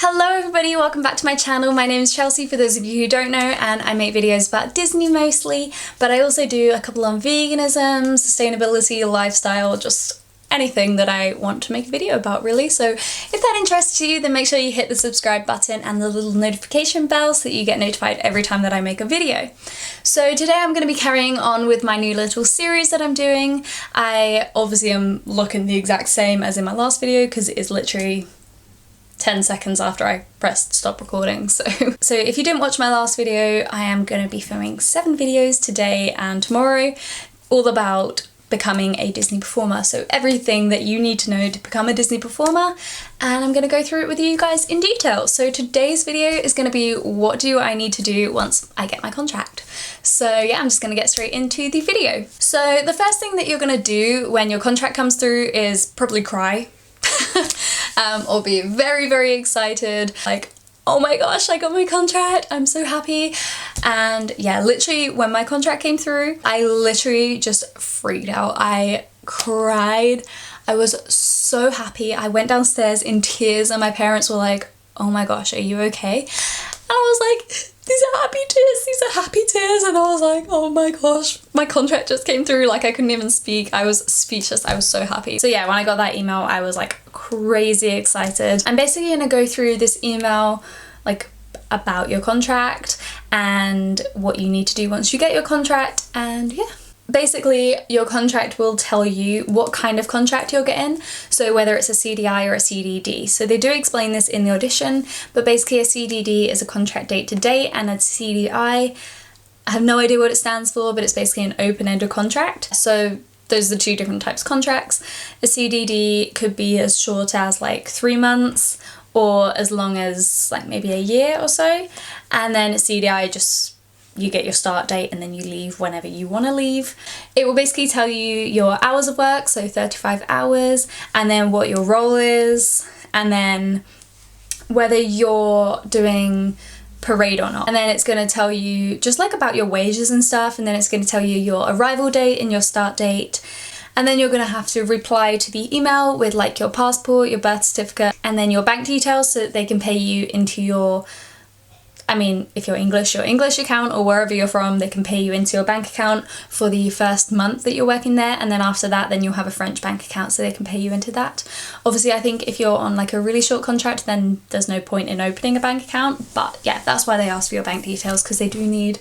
Hello everybody, welcome back to my channel. My name is Chelsea for those of you who don't know, and I make videos about Disney mostly, but I also do a couple on veganism, sustainability, lifestyle, just anything that I want to make a video about really. So if that interests you, then make sure you hit the subscribe button and the little notification bell so that you get notified every time that I make a video. So today I'm going to be carrying on with my new little series that I'm doing. I obviously am looking the exact same as in my last video because it is literally 10 seconds after I pressed stop recording. So if you didn't watch my last video, I am going to be filming 7 videos today and tomorrow, all about becoming a Disney performer. So everything that you need to know to become a Disney performer, and I'm going to go through it with you guys in detail. So today's video is going to be what do I need to do once I get my contract. So yeah, I'm just going to get straight into the video. So the first thing that you're going to do when your contract comes through is probably cry. Or be very, very excited, like, oh my gosh, I got my contract, I'm so happy. And yeah, literally when my contract came through, I literally just freaked out. I cried. I was so happy. I went downstairs in tears and my parents were like, oh my gosh, are you okay? And I was like, these are happy tears, these are happy tears. And I was like, oh my gosh, my contract just came through. Like, I couldn't even speak. I was speechless. I was so happy. So yeah, when I got that email, I was like crazy excited. I'm basically gonna go through this email like about your contract and what you need to do once you get your contract, and yeah. Basically, your contract will tell you what kind of contract you're getting, so whether it's a CDI or a CDD. So they do explain this in the audition, but basically a CDD is a contract date to date, and a CDI, I have no idea what it stands for, but it's basically an open-ended contract. So those are the two different types of contracts. A CDD could be as short as like 3 months or as long as like maybe a year or so, and then a CDI just you get your start date and then you leave whenever you want to leave. It will basically tell you your hours of work, so 35 hours, and then what your role is, and then whether you're doing parade or not. And then it's going to tell you just like about your wages and stuff, and then it's going to tell you your arrival date and your start date. And then you're going to have to reply to the email with like your passport, your birth certificate, and then your bank details so that they can pay you into your, I mean, if you're English, your English account, or wherever you're from, they can pay you into your bank account for the first month that you're working there, and then after that, then you'll have a French bank account so they can pay you into that. Obviously, I think if you're on like a really short contract, then there's no point in opening a bank account, but yeah, that's why they ask for your bank details, because they do need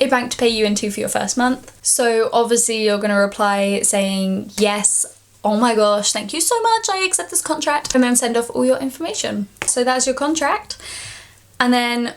a bank to pay you into for your first month. So obviously you're going to reply saying, yes, oh my gosh, thank you so much, I accept this contract, and then send off all your information. So that's your contract. And then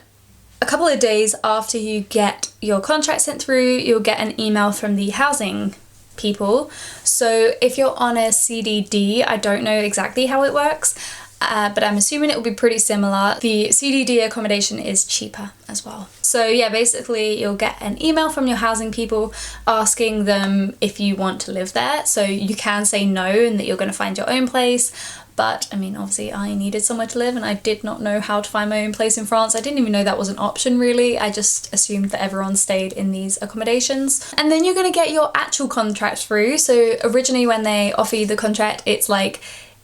a couple of days after you get your contract sent through, you'll get an email from the housing people. So if you're on a CDD, I don't know exactly how it works, but I'm assuming it will be pretty similar. The CDD accommodation is cheaper as well. So yeah, basically you'll get an email from your housing people asking them if you want to live there. So you can say no and that you're going to find your own place. But I mean, obviously I needed somewhere to live and I did not know how to find my own place in France. I didn't even know that was an option really. I just assumed that everyone stayed in these accommodations. And then you're going to get your actual contract through. So originally when they offer you the contract, it's like,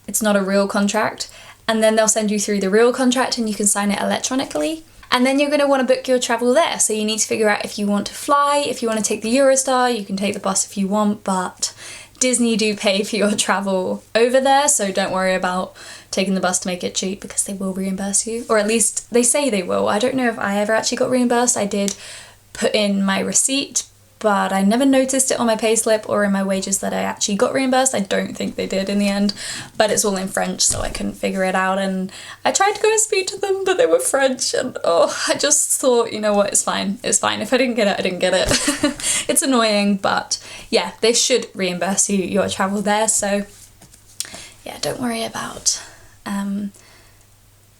it's not a real contract. And then they'll send you through the real contract and you can sign it electronically. And then you're going to want to book your travel there. So you need to figure out if you want to fly, if you want to take the Eurostar, you can take the bus if you want, but Disney do pay for your travel over there, so don't worry about taking the bus to make it cheap because they will reimburse you, or at least they say they will. I don't know if I ever actually got reimbursed. I did put in my receipt, but I never noticed it on my payslip or in my wages that I actually got reimbursed. I don't think they did in the end, but it's all in French, so I couldn't figure it out. And I tried to go and speak to them, but they were French, and I just thought, you know what, it's fine. It's fine. If I didn't get it, I didn't get it. It's annoying, but yeah, they should reimburse you your travel there. So yeah, don't worry about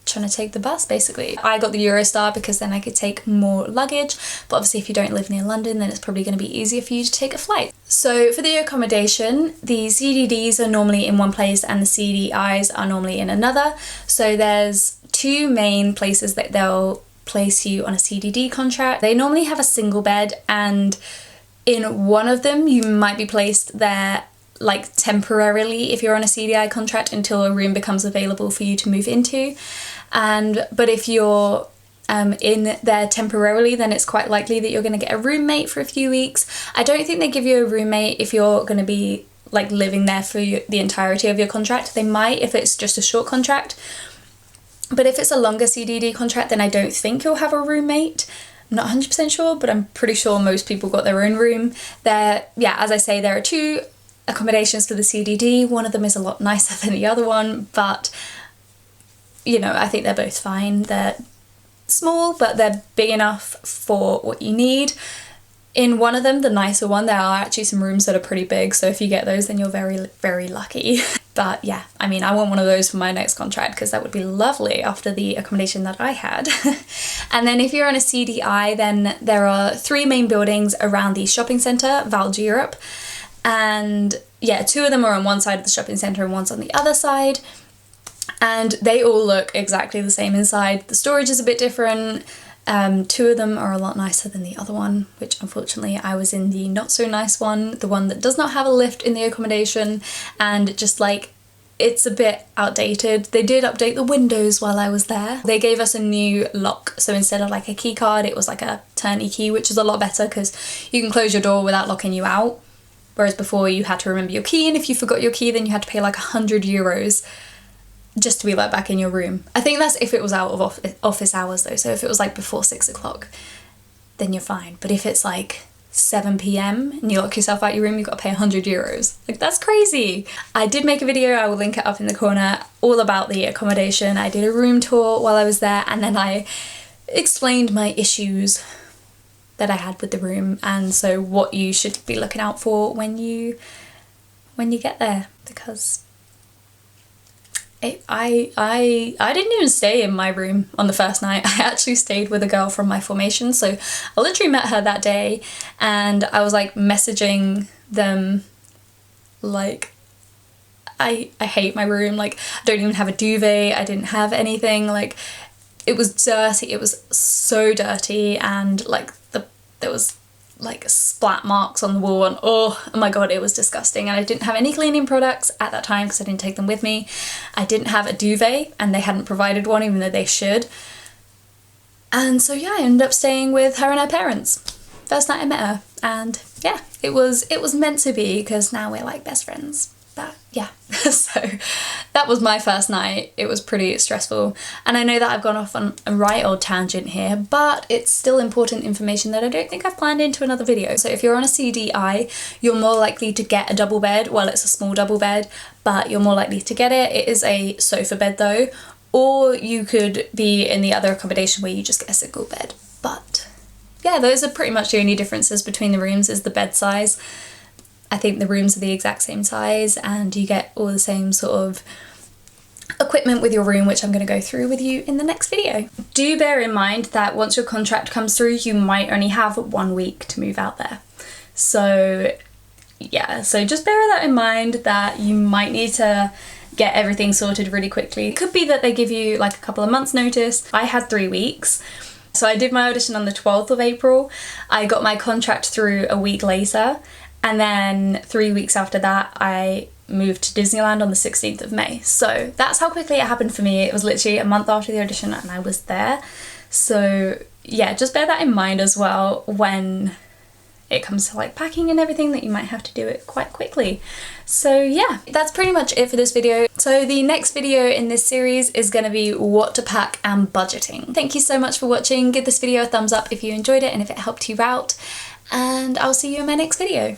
trying to take the bus basically. I got the Eurostar because then I could take more luggage, but obviously if you don't live near London then it's probably going to be easier for you to take a flight. So for the accommodation, the CDDs are normally in one place and the CDIs are normally in another. So there's 2 main places that they'll place you on a CDD contract. They normally have a single bed, and in one of them you might be placed there like temporarily if you're on a CDI contract until a room becomes available for you to move into. But if you're in there temporarily, then it's quite likely that you're going to get a roommate for a few weeks. I don't think they give you a roommate if you're going to be like living there for the entirety of your contract. They might if it's just a short contract, but if it's a longer CDD contract, then I don't think you'll have a roommate. I'm not 100% sure, but I'm pretty sure most people got their own room. As I say, there are 2 accommodations for the CDD. One of them is a lot nicer than the other one, but you know, I think they're both fine. They're small, but they're big enough for what you need. In one of them, the nicer one, there are actually some rooms that are pretty big, so if you get those, then you're very, very lucky. But yeah, I mean, I want one of those for my next contract because that would be lovely after the accommodation that I had. And then if you're on a CDI, then there are 3 main buildings around the shopping centre, Val d'Europe. And yeah, 2 of them are on one side of the shopping centre and one's on the other side. And they all look exactly the same inside. The storage is a bit different. 2 of them are a lot nicer than the other one, which unfortunately I was in the not so nice one, the one that does not have a lift in the accommodation, and just like, it's a bit outdated. They did update the windows while I was there. They gave us a new lock, so instead of like a key card, it was like a turny key, which is a lot better because you can close your door without locking you out, whereas before you had to remember your key, and if you forgot your key then you had to pay like €100 just to be let back in your room. I think that's if it was out of office hours though, so if it was like before 6 o'clock then you're fine, but if it's like 7 p.m. and you lock yourself out your room, you've got to pay €100. Like, that's crazy. I did make a video, I will link it up in the corner, all about the accommodation. I did a room tour while I was there, and then I explained my issues that I had with the room, and so what you should be looking out for when you get there, because I didn't even stay in my room on the first night. I actually stayed with a girl from my formation, so I literally met her that day, and I was like messaging them like, I hate my room, like I don't even have a duvet, I didn't have anything, like it was dirty, it was so dirty, and like there was like splat marks on the wall, and oh my god, it was disgusting. And I didn't have any cleaning products at that time because I didn't take them with me. I didn't have a duvet, and they hadn't provided one even though they should. And so yeah, I ended up staying with her and her parents first night I met her, and yeah, it was meant to be because now we're like best friends. But yeah, so that was my first night. It was pretty stressful, and I know that I've gone off on a right old tangent here, but it's still important information that I don't think I've planned into another video. So if you're on a CDI, you're more likely to get a double bed. Well, it's a small double bed, but you're more likely to get it. It is a sofa bed though, or you could be in the other accommodation where you just get a single bed. But yeah, those are pretty much the only differences between the rooms, is the bed size. I think the rooms are the exact same size, and you get all the same sort of equipment with your room, which I'm going to go through with you in the next video. Do bear in mind that once your contract comes through, you might only have 1 week to move out there. So yeah, so just bear that in mind, that you might need to get everything sorted really quickly. It could be that they give you like a couple of months notice. I had 3 weeks. So I did my audition on the 12th of April. I got my contract through a week later. And then 3 weeks after that, I moved to Disneyland on the 16th of May. So that's how quickly it happened for me. It was literally a month after the audition and I was there. So yeah, just bear that in mind as well when it comes to like packing and everything, that you might have to do it quite quickly. So yeah, that's pretty much it for this video. So the next video in this series is going to be what to pack and budgeting. Thank you so much for watching. Give this video a thumbs up if you enjoyed it and if it helped you out. And I'll see you in my next video.